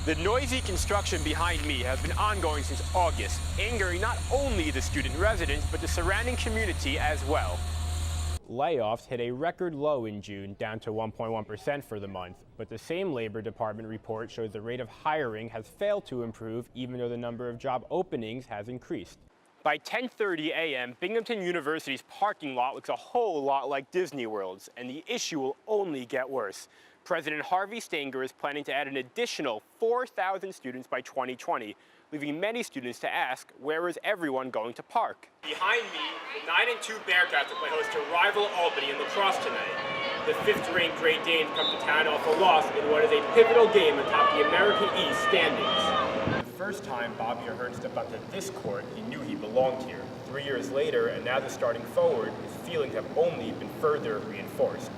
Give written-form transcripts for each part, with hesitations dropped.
The noisy construction behind me has been ongoing since August, angering not only the student residents, but the surrounding community as well. Layoffs hit a record low in June, down to 1.1% for the month, but the same Labor Department report shows the rate of hiring has failed to improve even though the number of job openings has increased. By 10:30 a.m., Binghamton University's parking lot looks a whole lot like Disney World's, and the issue will only get worse. President Harvey Stanger is planning to add an additional 4,000 students by 2020, leaving many students to ask, where is everyone going to park? Behind me, the 9-2 Bearcats will play host to rival Albany in lacrosse tonight. The 5th-ranked Great Danes come to town off a loss in what is a pivotal game atop the American East standings. The first time Bobby Ahern stepped onto this court, he knew he belonged here. 3 years later, and now the starting forward, his feelings have only been further reinforced.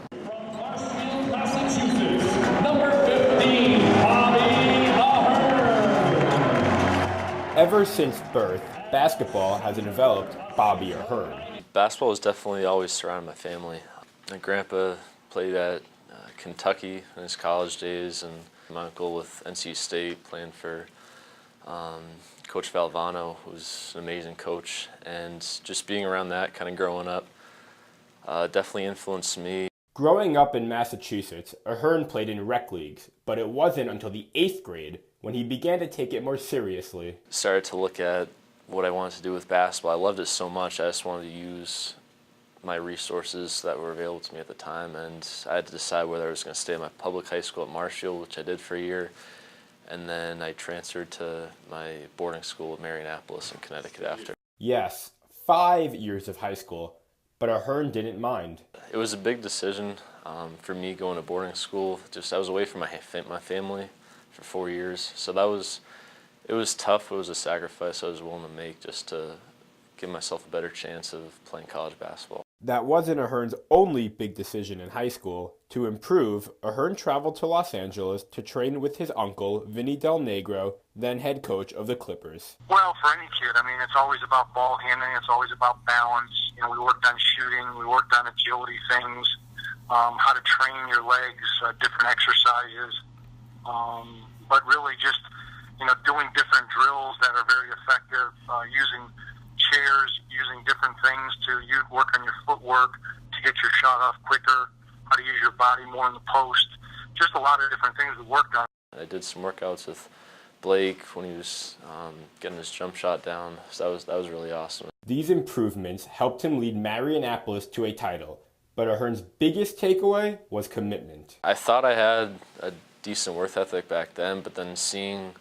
Massachusetts, number 15, Bobby Ahern. Ever since birth, basketball has enveloped Bobby Ahern. Basketball was definitely always surrounding my family. My grandpa played at Kentucky in his college days, and my uncle with NC State playing for Coach Valvano, who was an amazing coach. And just being around that, kind of growing up, definitely influenced me. Growing up in Massachusetts, Ahern played in rec leagues, but it wasn't until the 8th grade when he began to take it more seriously. Started to look at what I wanted to do with basketball. I loved it so much, I just wanted to use my resources that were available to me at the time, and I had to decide whether I was going to stay at my public high school at Marshfield, which I did for a year, and then I transferred to my boarding school at Marianapolis in Connecticut after. Yes, 5 years of high school, but Ahern didn't mind. It was a big decision for me going to boarding school. I was away from my family for 4 years, so it was tough. It was a sacrifice I was willing to make just to give myself a better chance of playing college basketball. That wasn't Ahern's only big decision in high school. To improve, Ahern traveled to Los Angeles to train with his uncle, Vinny Del Negro, then head coach of the Clippers. Well, for any kid, I mean, it's always about ball handling. It's always about balance. You know, we worked on shooting. We worked on agility things, how to train your legs, different exercises. But really just, you know, doing different drills that are very effective, using chairs, using different things to work on your footwork to get your shot off quicker, how to use your body more in the post. Just a lot of different things we worked on. I did some workouts with Blake when he was getting his jump shot down, so that was really awesome. These improvements helped him lead Marianapolis to a title, but Ahern's biggest takeaway was commitment. I thought I had a decent work ethic back then, but then seeing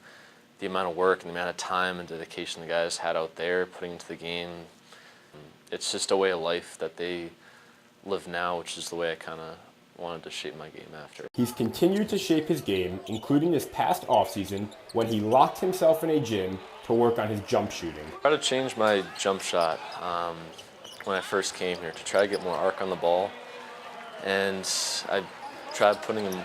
the amount of work and the amount of time and dedication the guys had out there putting into the game, it's just a way of life that they live now, which is the way I kind of wanted to shape my game after. He's continued to shape his game, including this past offseason when he locked himself in a gym to work on his jump shooting. I tried to change my jump shot when I first came here to try to get more arc on the ball, and I tried putting in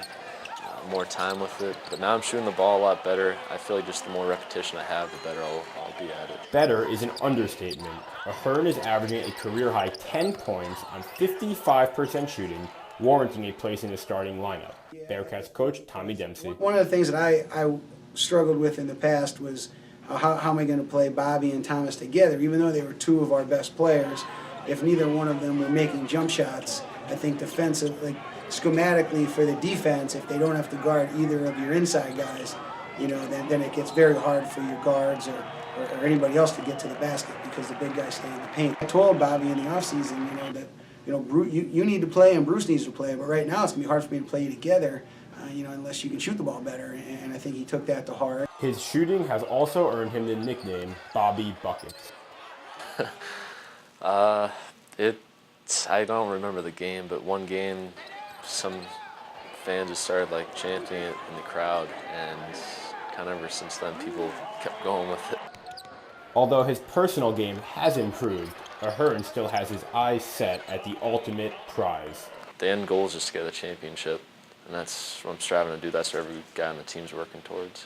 more time with it, but now I'm shooting the ball a lot better. I feel like just the more repetition I have, the better I'll be at it. Better is an understatement. Ahern is averaging a career-high 10 points on 55% shooting, warranting a place in the starting lineup. Bearcats coach Tommy Dempsey. One of the things that I struggled with in the past was how am I going to play Bobby and Thomas together, even though they were two of our best players. If neither one of them were making jump shots, I think defensively, schematically for the defense, if they don't have to guard either of your inside guys, you know, then it gets very hard for your guards or anybody else to get to the basket because the big guys stay in the paint. I told Bobby in the offseason, you know, that, you know, you need to play and Bruce needs to play, but right now it's going to be hard for me to play you together, you know, unless you can shoot the ball better, and I think he took that to heart. His shooting has also earned him the nickname Bobby Buckets. I don't remember the game, but one game, some fans just started like chanting it in the crowd, and kind of ever since then people kept going with it. Although his personal game has improved, Ahern still has his eyes set at the ultimate prize. The end goal is just to get a championship, and that's what I'm striving to do. That's what every guy on the team's working towards.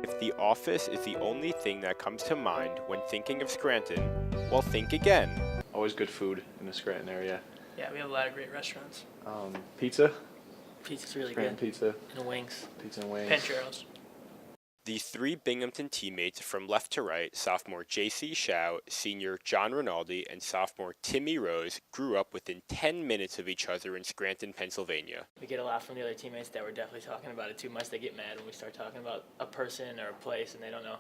If the office is the only thing that comes to mind when thinking of Scranton, well, think again. Always good food in the Scranton area. Yeah, we have a lot of great restaurants. Pizza, Pizza's really Scranton good. pizza, And wings. pizza and wings. Pancheros. The three Binghamton teammates from left to right, sophomore J.C. Shao, senior John Rinaldi, and sophomore Timmy Rose, grew up within 10 minutes of each other in Scranton, Pennsylvania. We get a lot from the other teammates that we're definitely talking about it too much. They get mad when we start talking about a person or a place and they don't know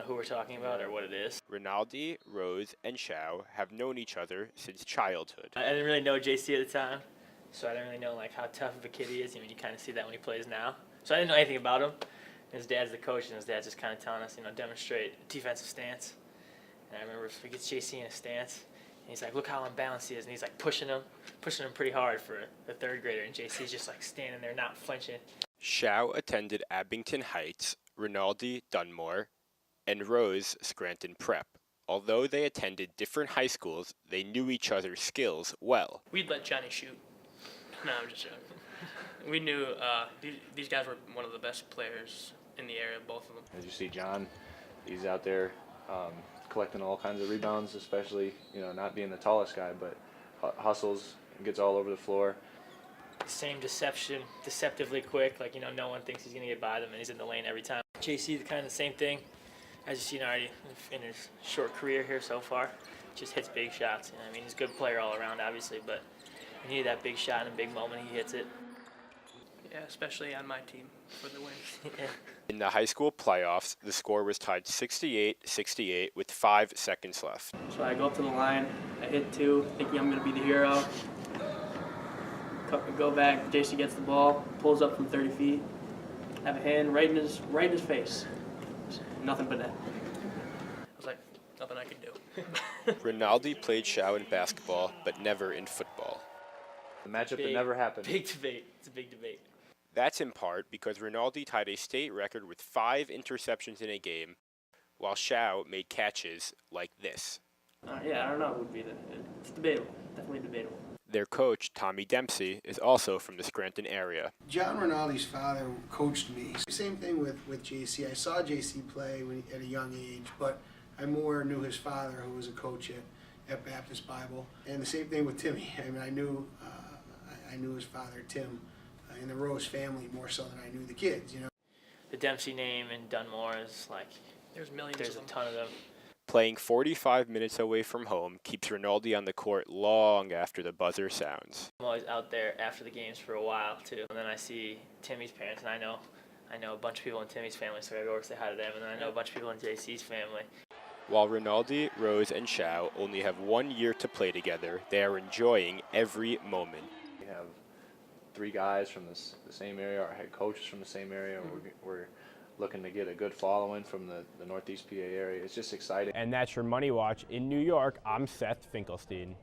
who we're talking about or what it is. Rinaldi, Rose, and Shao have known each other since childhood. I didn't really know JC at the time, so I didn't really know like how tough of a kid he is. I mean, you kind of see that when he plays now. So I didn't know anything about him. His dad's the coach, and his dad's just kind of telling us, demonstrate a defensive stance. And I remember we get JC in a stance, and he's like, look how unbalanced he is. And he's like pushing him pretty hard for a third grader. And JC's just like standing there, not flinching. Shao attended Abington Heights, Rinaldi Dunmore, and Rose Scranton Prep. Although they attended different high schools, they knew each other's skills well. We'd let Johnny shoot. No, I'm just joking. We knew these guys were one of the best players in the area, both of them. As you see, John, he's out there collecting all kinds of rebounds, especially not being the tallest guy, but hustles and gets all over the floor. Same deceptively quick. Like, no one thinks he's going to get by them, and he's in the lane every time. JC, kind of the same thing. As you've seen already in his short career here so far, just hits big shots. I mean, he's a good player all around, obviously, but when you need that big shot in a big moment, he hits it. Yeah, especially on my team for the win. Yeah. In the high school playoffs, the score was tied 68-68 with 5 seconds left. So I go up to the line, I hit two, thinking I'm going to be the hero. Go back, JC gets the ball, pulls up from 30 feet, have a hand right in his face. Nothing but net. I was like, nothing I could do. Rinaldi played Shao in basketball, but never in football. The matchup that never happened. Big debate. It's a big debate. That's in part because Rinaldi tied a state record with 5 interceptions in a game, while Shao made catches like this. Yeah, I don't know. It would be it's debatable. Definitely debatable. Their coach, Tommy Dempsey, is also from the Scranton area. John Rinaldi's father coached me. Same thing with JC. I saw JC play at a young age, but I more knew his father, who was a coach at Baptist Bible. And the same thing with Timmy. I mean, I knew his father, Tim, in the Rose family more so than I knew the kids, The Dempsey name in Dunmore is like, There's millions there's of a them. ton of them. Playing 45 minutes away from home keeps Rinaldi on the court long after the buzzer sounds. I'm always out there after the games for a while too. And then I see Timmy's parents, and I know a bunch of people in Timmy's family, so I go over and say hi to them. And then I know a bunch of people in JC's family. While Rinaldi, Rose, and Shao only have 1 year to play together, they are enjoying every moment. We have 3 guys from the same area. Our head coach is from the same area. We're looking to get a good following from the Northeast PA area. It's just exciting. And that's your Money Watch in New York. I'm Seth Finkelstein.